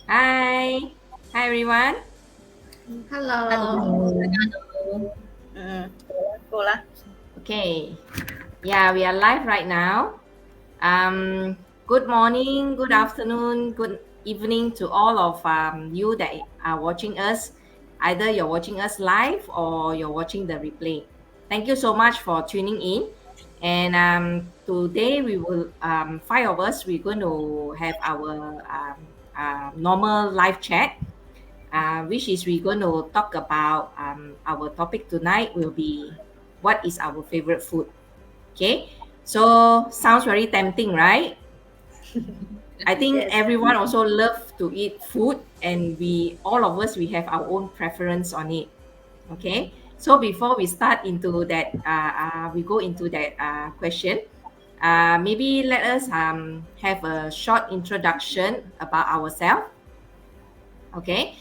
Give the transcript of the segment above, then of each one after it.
Hi. Hi, everyone. Hello. Hello. Cô lá. Okay. Yeah, we are live right now. Good morning, good afternoon, good evening to all of you that are watching us. Either you're watching us live or you're watching the replay. Thank you so much for tuning in. And today we will, five of us, we're going to have our normal live chat, which is we're going to talk about our topic tonight will be what is our favorite food. Okay, so sounds very tempting, right? I think Yes. everyone also love to eat food, and we all of us we have our own preference on it. Okay, so before we start into that, we go into that question. Maybe let us have a short introduction about ourselves. Okay,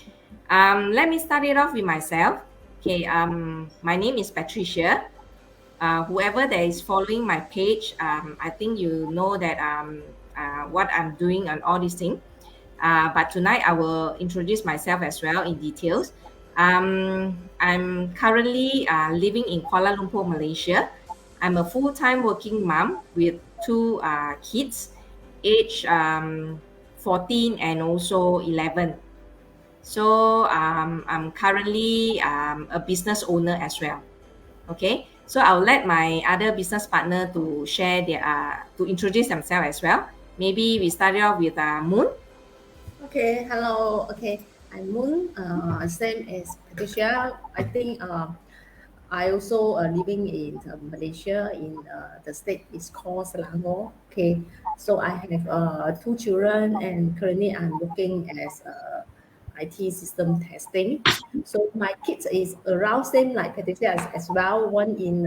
let me start it off with myself. Okay, my name is Patricia. Whoever that is following my page, I think you know that what I'm doing and all these things. But tonight I will introduce myself as well in details. I'm currently living in Kuala Lumpur, Malaysia. I'm a full-time working mom with two kids, age 14 and also 11. So I'm currently a business owner as well. Okay, so I'll let my other business partner to share their to introduce themselves as well. Maybe we start off with Moon. Okay. Hello. Okay. I'm Moon. Same as Patricia. I think I also living in Malaysia. In the state is called Selangor. Okay. So I have two children, and currently I'm working as IT system testing. So my kids is around same like Patricia as well. One in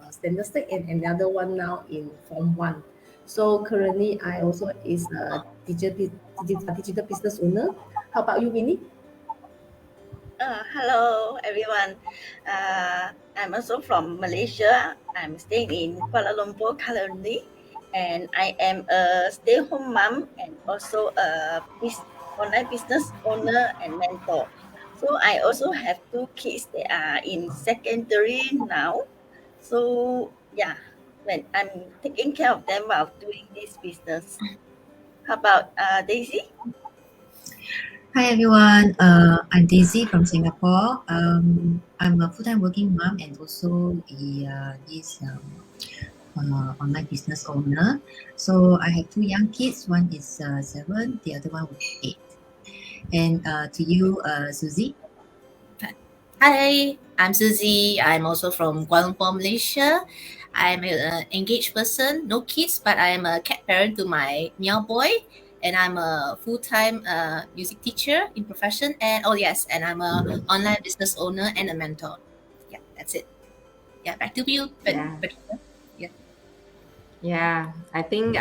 standard state and another one now in Form 1. So currently I also is a digital business owner. How about you, Winnie? Hello everyone. I'm also from Malaysia. I'm staying in Kuala Lumpur currently, and I am a stay-home mom and also a online business owner and mentor. So I also have two kids that are in secondary now. So yeah, when I'm taking care of them while doing this business. How about Daisy? Hi everyone, I'm Daisy from Singapore. I'm a full-time working mom and also this online business owner. So I have two young kids. One is 7, the other one will be 8. And to you, Susie. Hi, I'm Suzy. I'm also from Kuala Lumpur, Malaysia. I'm an engaged person, no kids, but I'm a cat parent to my meow boy. And I'm a full-time music teacher in profession. And oh yes, and I'm a online business owner and a mentor. Yeah, that's it. Yeah, back to you. Yeah, But yeah. yeah. I think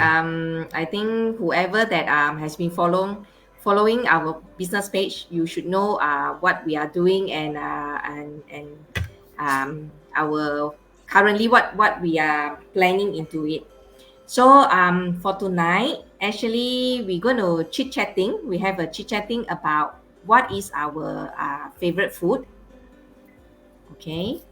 whoever that has been following our business page, you should know what we are doing and our currently what we are planning into it. So for tonight, actually we're going to chit chatting. We have a chit chatting about what is our favorite food. Okay,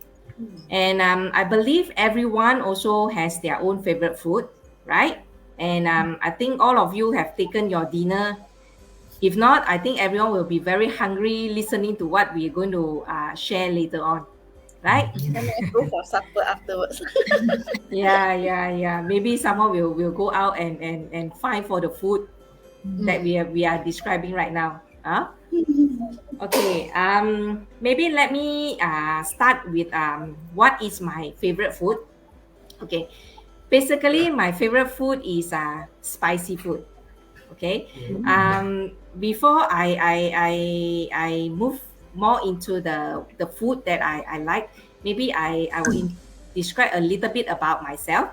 and I believe everyone also has their own favorite food, right? And I think all of you have taken your dinner. If not, I think everyone will be very hungry listening to what we're going to share later on, right? Then let's go for supper afterwards. Yeah. Maybe someone will go out and find for the food that we are describing right now. Huh? Okay. Maybe let me start with what is my favorite food. Okay. Basically, my favorite food is spicy food. Okay. Before I move more into the food that I like, maybe I will describe a little bit about myself.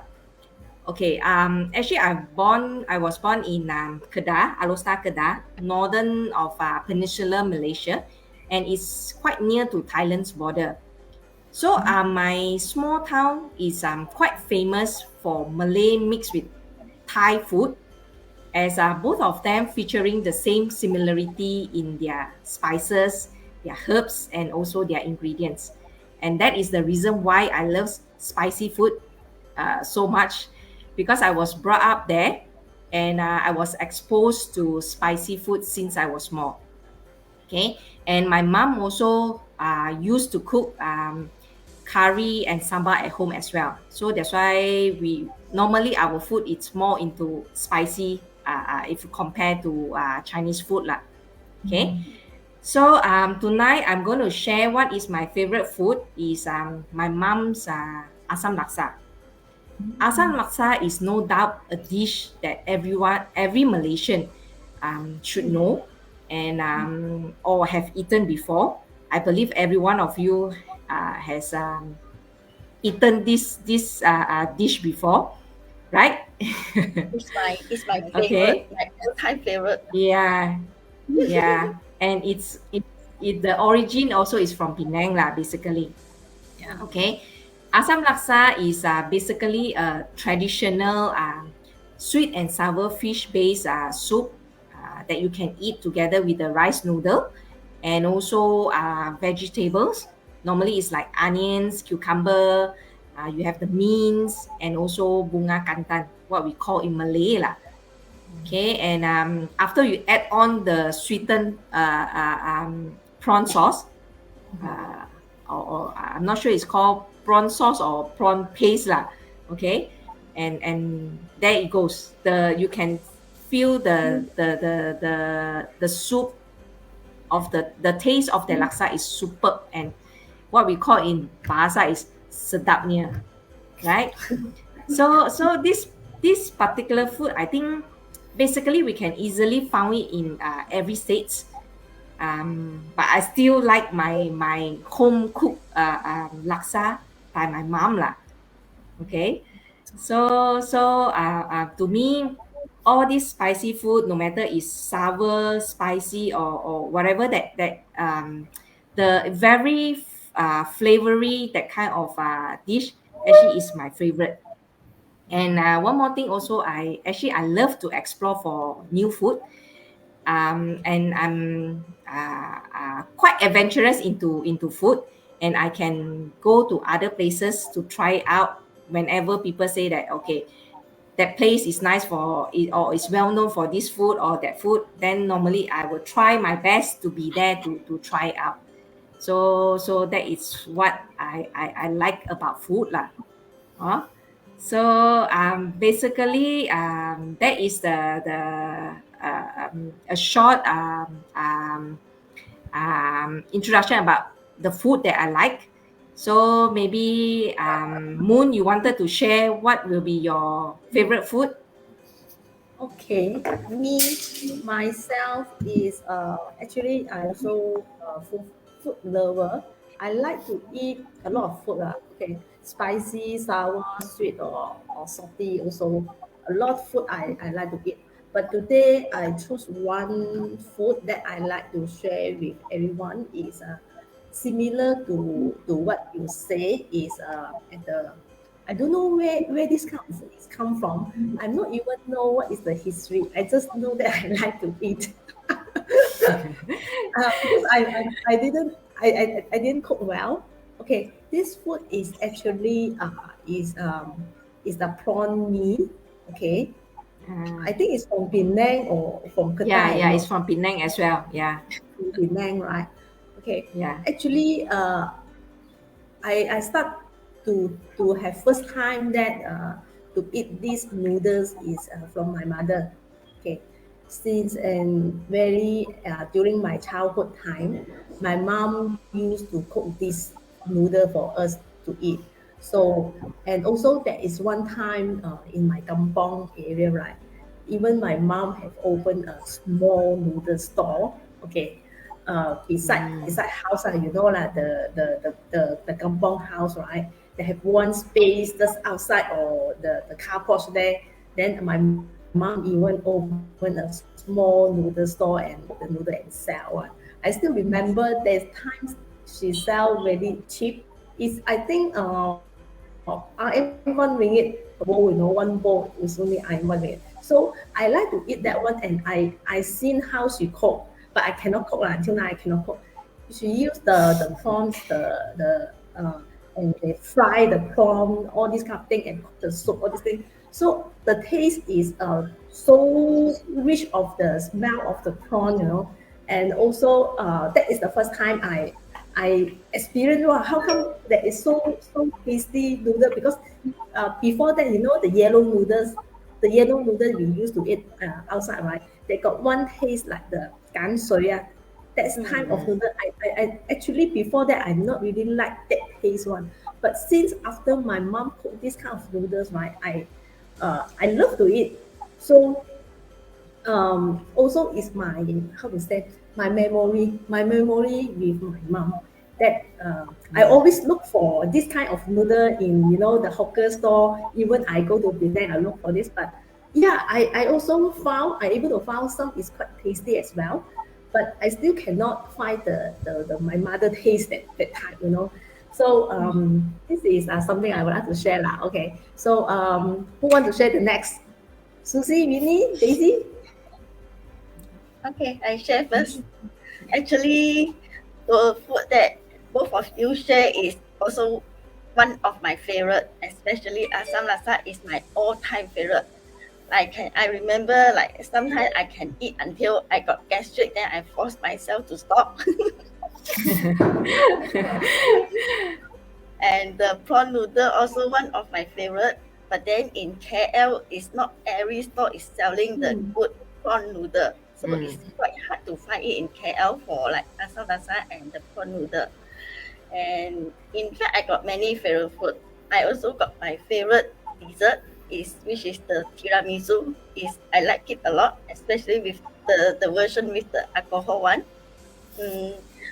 Okay. Actually, I was born in Kedah, Alor Kedah, northern of Peninsular Malaysia, and it's quite near to Thailand's border. So my small town is quite famous for Malay mixed with Thai food. as both of them featuring the same similarity in their spices, their herbs, and also their ingredients. And that is the reason why I love spicy food so much, because I was brought up there, and I was exposed to spicy food since I was small. Okay, and my mom also used to cook curry and sambar at home as well. So that's why we normally our food is more into spicy if you compare to Chinese food lah. Okay. So tonight I'm going to share what is my favorite food is my mom's asam laksa. Asam laksa is no doubt a dish that every Malaysian should know and or have eaten before. I believe every one of you has eaten this dish before, right? It's my favorite, Okay. my all-time favorite. Yeah, yeah, and the origin also is from Penang lah, basically. Yeah. Okay, asam laksa is basically a traditional sweet and sour fish-based soup that you can eat together with the rice noodle and also vegetables. Normally, it's like onions, cucumber. You have the mince and also bunga kantan, what we call in Malay lah. Okay, and after you add on the sweetened prawn sauce, or I'm not sure it's called prawn sauce or prawn paste lah. Okay, and there it goes. You can feel the soup of the taste of the laksa is superb, and what we call in bahasa is sedapnya, right? So this particular food, I think basically we can easily find it in every state. But I still like my home cooked laksa by my mom lah. Okay, so to me, all this spicy food, no matter is sour, spicy, or whatever that the very flavory that kind of dish actually is my favorite. And one more thing also, I love to explore for new food. And I'm quite adventurous into food, and I can go to other places to try out whenever people say that okay, that place is nice for it or is well known for this food or that food. Then normally I will try my best to be there to try it out. So that is what I like about food lah. So basically that is a short introduction about the food that I like. So maybe Moon, you wanted to share what will be your favorite food? Okay, me myself is actually I also food lover. I like to eat a lot of food. Okay, spicy, sour, sweet, or salty. Also, a lot of food I like to eat. But today I choose one food that I like to share with everyone is similar to what you say is at the I don't know where this kind of food is come from. I'm not even know what is the history. I just know that I like to eat. Because I didn't cook well. Okay, this food is actually is the prawn mee. Okay, I think it's from Penang or from Kedah. Yeah, it's from Penang as well. Yeah, from Penang, right? Okay. yeah. Actually, I start to have first time that to eat these noodles is from my mother. Okay, since and very during my childhood time, my mom used to cook this noodle for us to eat. So and also there is one time in my kampong area, right? Even my mom have opened a small noodle store. Okay, beside house, you know lah, the kampong house, right? They have one space just outside or the car porch there. Then my mom even opened a small noodle store and the noodle and sell. I still remember there's times she sell very cheap. It's I think RM1 per bowl, one bowl is only RM1. So I like to eat that one, and I seen how she cook, but I cannot cook lah. Until now I cannot cook. She use the prawns, and they fry the prawn, all this kind of thing, and cook the soup, all this thing. So the taste is so rich of the smell of the prawn, and also that is the first time I experienced, wow, how come that is so tasty noodle, because before that, the yellow noodles we used to eat outside, right? They got one taste like the gan shui. That's kind of noodle. I actually, before that, I not really like that taste one. But since after my mom cooked this kind of noodles, right, I love to eat. So also is my, how to say, my memory with my mom, that I always look for this kind of noodle in the hawker store. Even I go to Penang, I look for this. But yeah, I also found, I able to found some is quite tasty as well, but I still cannot find the my mother taste that time. So this is something I would like to share lah. Okay, so who want to share the next? Susie, Winnie, Daisy? Okay, I share first. Actually, the food that both of you share is also one of my favorite, especially asam laksa is my all-time favorite. I remember, like, sometimes I can eat until I got gastric, then I force myself to stop. And the prawn noodle also one of my favorite. But then in KL, it's not every store is selling the good prawn noodle. So it's quite hard to find it in KL for like asam laksa and the prawn noodle. And in fact, I got many favorite food. I also got my favorite dessert, which is the tiramisu. I like it a lot, especially with the version with the alcohol one.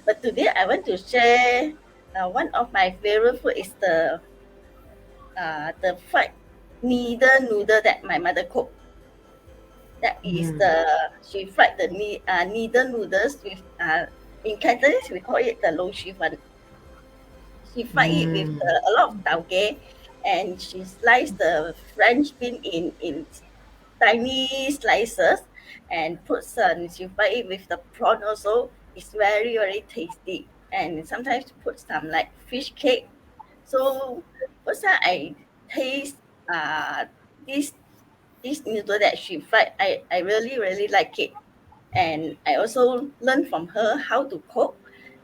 But today I want to share one of my favorite food is the fried noodle that my mother cooked. That is she fried the needle noodles with in Cantonese we call it the lo shi fan. She fried it with a lot of tauge, and she sliced the French bean in tiny slices, and she fried it with the prawn also. It's very, very tasty. And sometimes put some like fish cake. So first time I taste this noodle that she fried, I really, really like it. And I also learned from her how to cook.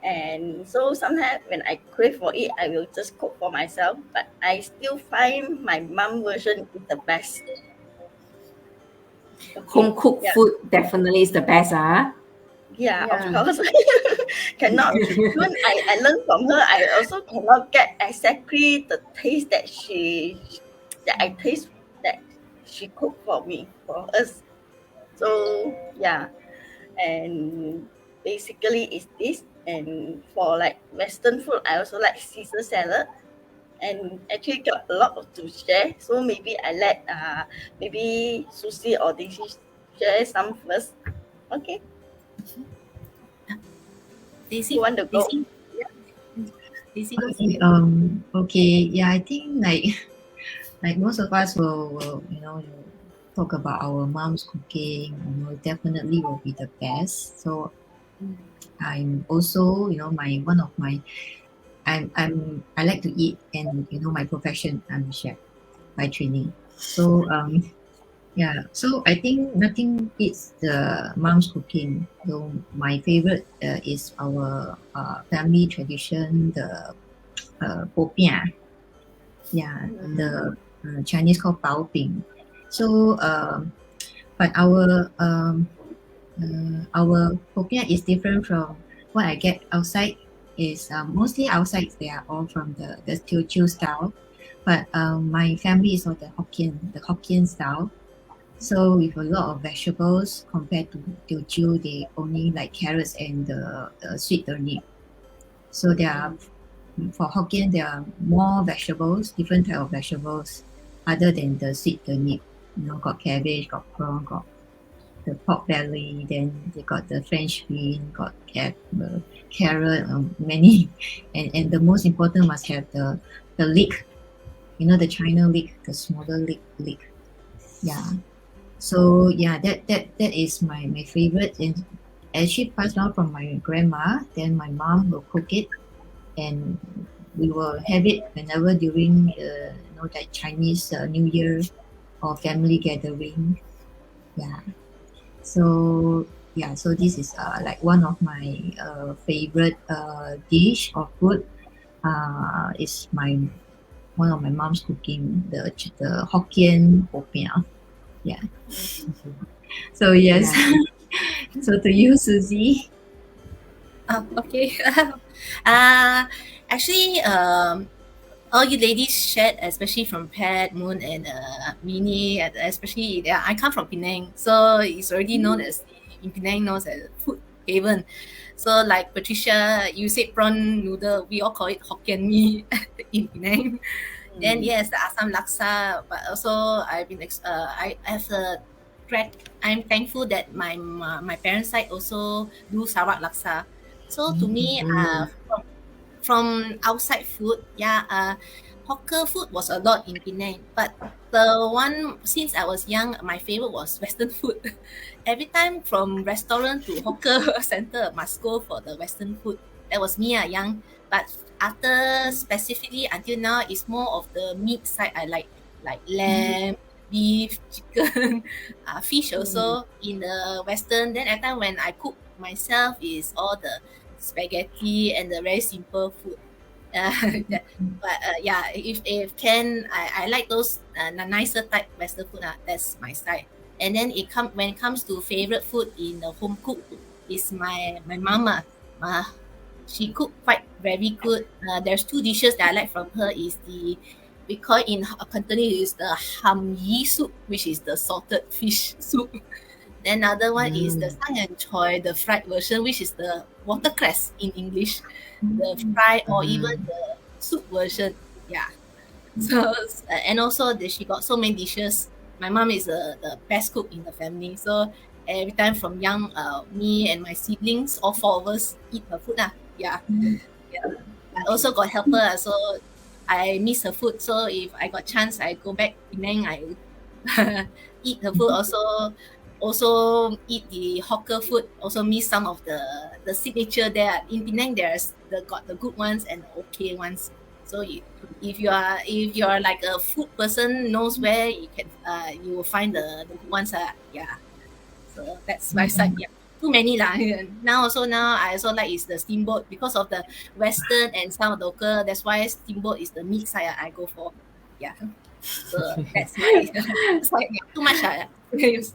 And so sometimes when I crave for it, I will just cook for myself. But I still find my mom version is the best. Home cooked food definitely is the best, Yeah, of course. Cannot. When I learned from her, I also cannot get exactly the taste that she cooked for me, for us. So yeah, and basically it's this. And for like Western food, I also like Caesar salad, and actually got a lot to share. So maybe I let maybe Susie or Daisy share some first. Okay. Daisy, You want to go? Daisy, Okay. Yeah, I think like most of us will talk about our mom's cooking. Definitely will be the best. So I'm also I like to eat, and my profession, I'm a chef by training. So so I think nothing beats the mom's cooking. So my favorite is our family tradition, the popiah. Yeah, the Chinese called bao bing. So but our popiah is different from what I get outside. Is mostly outside they are all from the Teochew style, but my family is all the Hokkien style. So with a lot of vegetables compared to Teochew, they only like carrots and the sweet turnip. So for Hokkien there are more vegetables, different type of vegetables, other than the sweet turnip. Got cabbage, got prawn, got the pork belly, then they got the French bean, got carrot, many, and the most important must have the leek, the China leek, the smaller leek. Yeah. So yeah, that is my favorite, and actually passed down from my grandma. Then my mom will cook it, and we will have it whenever during that Chinese New Year or family gathering. Yeah. So yeah, so this is like one of my favorite dish or food. Is my one of my mom's cooking, the Hokkien popiah. Yeah. So yes. So to you, Susie. Okay. Actually, all you ladies shared, especially from Pat, Moon, and Minnie, and especially I come from Penang, so it's already known as in Penang known as food haven. So like Patricia, you said prawn noodle, we all call it Hokkien mee in Penang. Then yes, the Assam laksa, but also I have a I'm thankful that my parents' side also do Sarawak laksa. So to me, from outside food, hawker food was a lot in Penang. But the one since I was young, my favorite was Western food. Every time from restaurant to hawker center, must go for the Western food. That was me, young. But after specifically until now, it's more of the meat side I like lamb, beef, chicken, fish also in the Western. Then at time when I cook myself is all the spaghetti and the very simple food. If can, I like those nicer type Western food. That's my style. And then when it comes to favorite food in the home cook is my mama. She cook quite very good. There's two dishes that I like from her is we call it in Cantonese is the ham yi soup, which is the salted fish soup. Then another one is the sang and choy, the fried version, which is the watercress in English, the fried or even the soup version. Yeah. So and also she got so many dishes. My mom is the best cook in the family. So every time from young, me and my siblings, all four of us eat her food. Yeah. I also got helper, so I miss her food. So if I got chance, I go back Penang, I eat her food. Also eat the hawker food. Also miss some of the signature there in Penang. Got the good ones and the okay ones. So if you are like a food person, knows where you can you will find the good ones. Yeah. So that's my side. Yeah. Too many lah. Now I also like is the steamboat because of the Western and some local. That's why steamboat is the meat side I go for. Yeah. So that's my side. Yeah. Too much.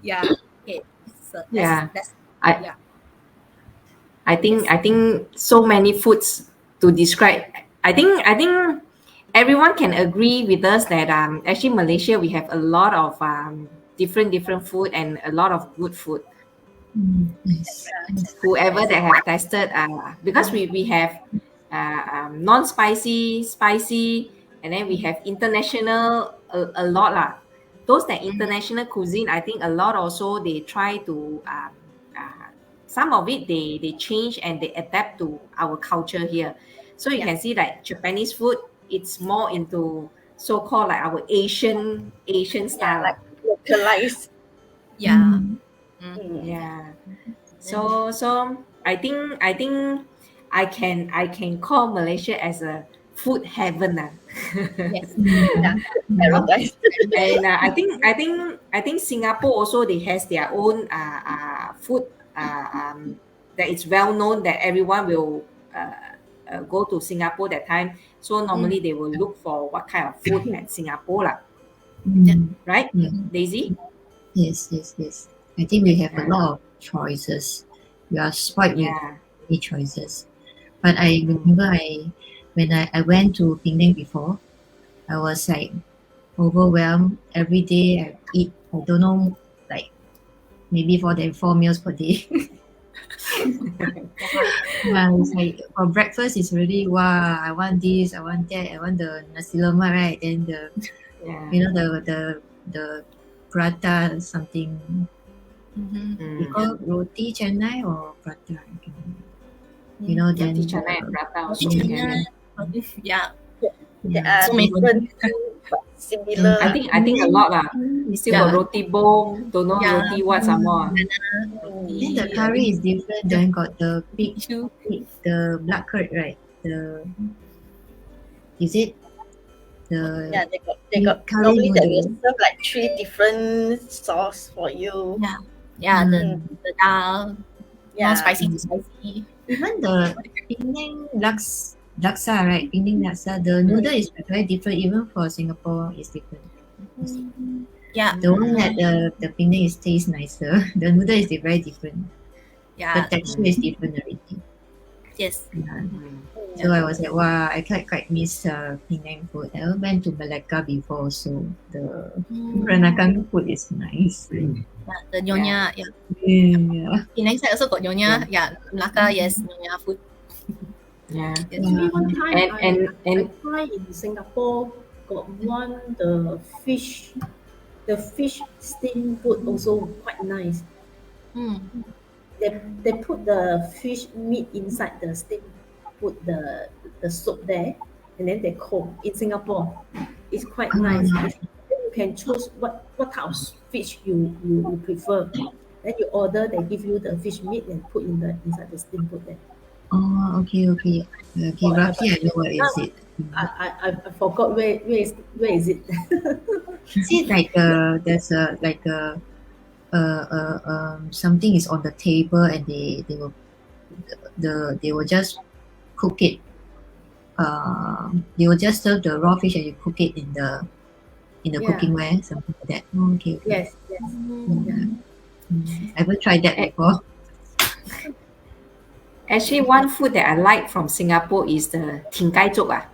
Yeah. Okay. So that's yeah. I think so many foods to describe. I think everyone can agree with us that actually Malaysia we have a lot of different food and a lot of good food. Yes. Whoever that have tested, because we have non-spicy, spicy, and then we have international a lot lah. Those that international cuisine, I think a lot also they try to some of it they change and they adapt to our culture here. So you can see like Japanese food, it's more into so-called like our Asian style. like localized. Yeah. Yeah. So I think I can call Malaysia as a food heaven. Yes. Paradise. And I think Singapore also they has their own food that is well known that everyone will go to Singapore that time. So normally they will look for what kind of food at Singapore lah. Right, Daisy? Yes. I think we have a lot of choices. We are spoiled with many choices. But I remember when I went to Penang before, I was like overwhelmed. Every day I eat, I don't know, like maybe 4 meals per day. It's like for breakfast it's really wow, I want this, I want that, I want the nasi lemak, right? Then the prata something. We call roti canai or prata. Then Roti canai and prata also. Yeah. There are So many different similar. I think a lot lah. We still got Yeah. roti bong, don't know Yeah. roti what some more. Then the curry is different. Then got the pig, the black curd, right? Is it the Yeah, they got curry normally they will noodle? serve like 3 different sauce for you. Yeah, Mm. the dal, Yeah. more spicy to spicy. Even the Penang laksa, right? Penang laksa, the noodle is very different. Even for Singapore, it's different. Yeah, The one at the Penang is taste nicer. The noodle is very different. The yeah, texture is different already. yes. Yeah. Mm. So I was like, wow, I quite miss Penang food. I went to Malacca before, so the Peranakan food is nice. The nyonya, yeah. Yeah. Penang side also got nyonya. Yeah, Melaka, yes, nyonya food. Yeah. Yes. Actually, one time And- I tried in Singapore, got one the fish steam food also quite nice. Mm. They put the fish meat inside the steam, put the soup there, and then they cook. In Singapore, it's quite nice. You can choose what type of fish you prefer. Then you order, they give you the fish meat and put inside the steam food there. Oh, okay. Roughly, I know what is it. I forgot where is it. Is it like there's a like a something is on the table and they will just cook it. They will just serve the raw fish and you cook it in the Yeah. cooking ware, something like that. Oh, okay. Yes. Yeah. I haven't tried that before. Actually, one food that I like from Singapore is the Ting Kai Zhup.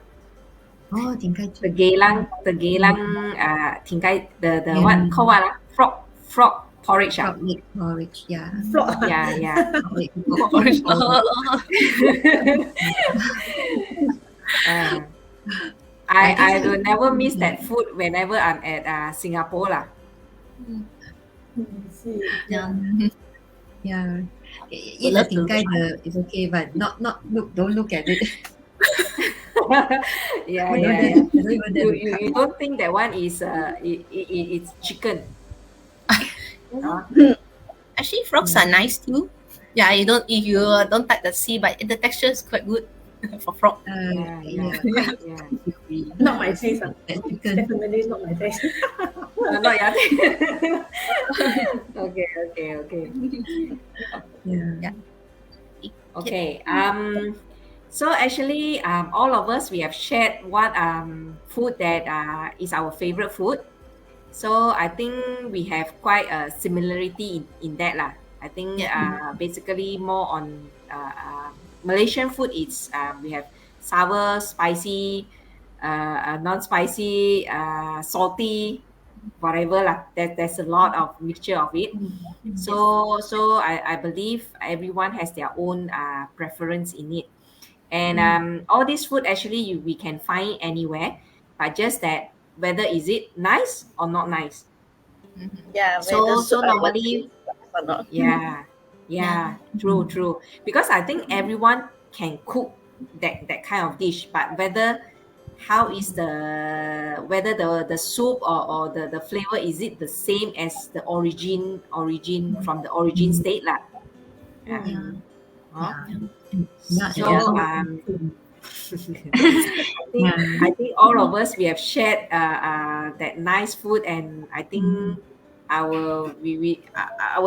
Oh, tingkai The Geylang Ting Kai, the Yeah. what called what? Frog porridge. frog leg porridge. Yeah. Frog. Yeah. Frog leg Porridge. Uh, I will never miss that food whenever I'm at Singapore lah. See. Yeah. Yeah. Eat the love to- tingkai is okay, but don't look at it. Yeah. I don't even dare to You don't think that one is it's chicken? Actually, frogs are nice too. Yeah, if you don't touch the sea, but the texture is quite good for frog. Yeah. Not my taste. That chicken. Definitely not my taste. Not yet. Okay. Yeah. Okay. So actually, all of us we have shared what food that is our favorite food. So I think we have quite a similarity in that lah. I think basically more on Malaysian food. It's we have sour, spicy, non-spicy, salty, whatever lah. There's a lot of mixture of it. So I believe everyone has their own preference in it. And all this food actually we can find anywhere, but just that whether is it nice or not nice. Yeah. So whether normally, or not. yeah, true. Because I think everyone can cook that kind of dish, but whether the soup or the flavor, is it the same as the origin from the origin state lah. Yeah. Huh? Yeah. So I think all of us we have shared that nice food, and I think our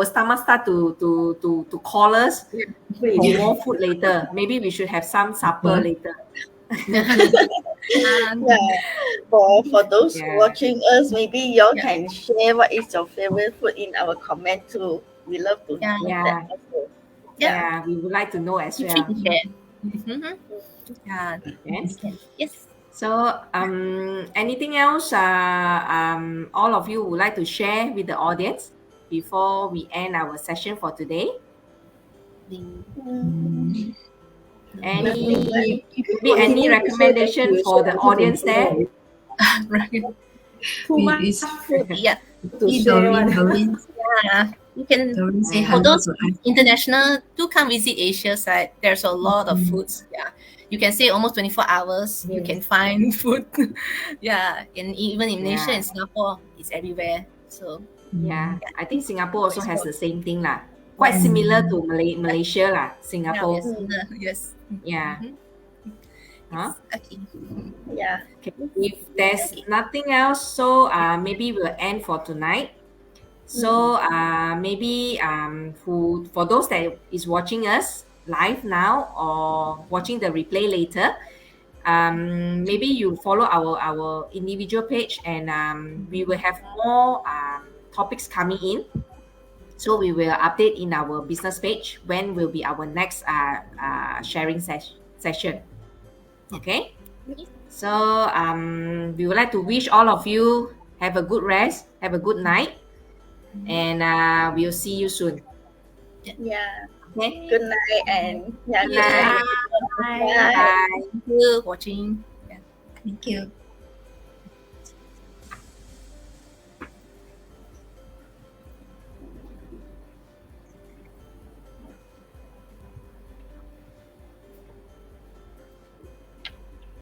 stomach start to call us for more food later. Maybe we should have some supper later. Yeah. For those Yeah. watching us, maybe y'all can share what is your favorite food in our comment too. We love to know Yeah. that also. Yeah, we would like to know as well. Mhm. Yeah. Okay. Yes. So, anything else all of you would like to share with the audience before we end our session for today? Any recommendation for the audience there? Right. Too much It's- food Yeah. to share one. Doreen You can say For hello those- to us. international do come visit Asia side. There's a lot of foods. Yeah. you can say almost 24 hours. You Yes. can find food. Yeah, and even in Malaysia Yeah. and Singapore, it's everywhere. So Yeah, I think Singapore also has the same thing lah. Quite Yes. similar to Malaysia lah, yeah, Singapore. yes. Yeah. Mhm. Huh? Okay. Yeah. Okay. If there's nothing else, so maybe we'll end for tonight. So maybe for those that is watching us live now or watching the replay later, maybe you follow our individual page, and we will have more topics coming in. So we will update in our business page when will be our next sharing session. Okay. So we would like to wish all of you have a good rest, have a good night, and we'll see you soon. Yeah. Okay. Good night and yeah, Good good night. night. Bye. Bye. Thank you for watching. Thank you.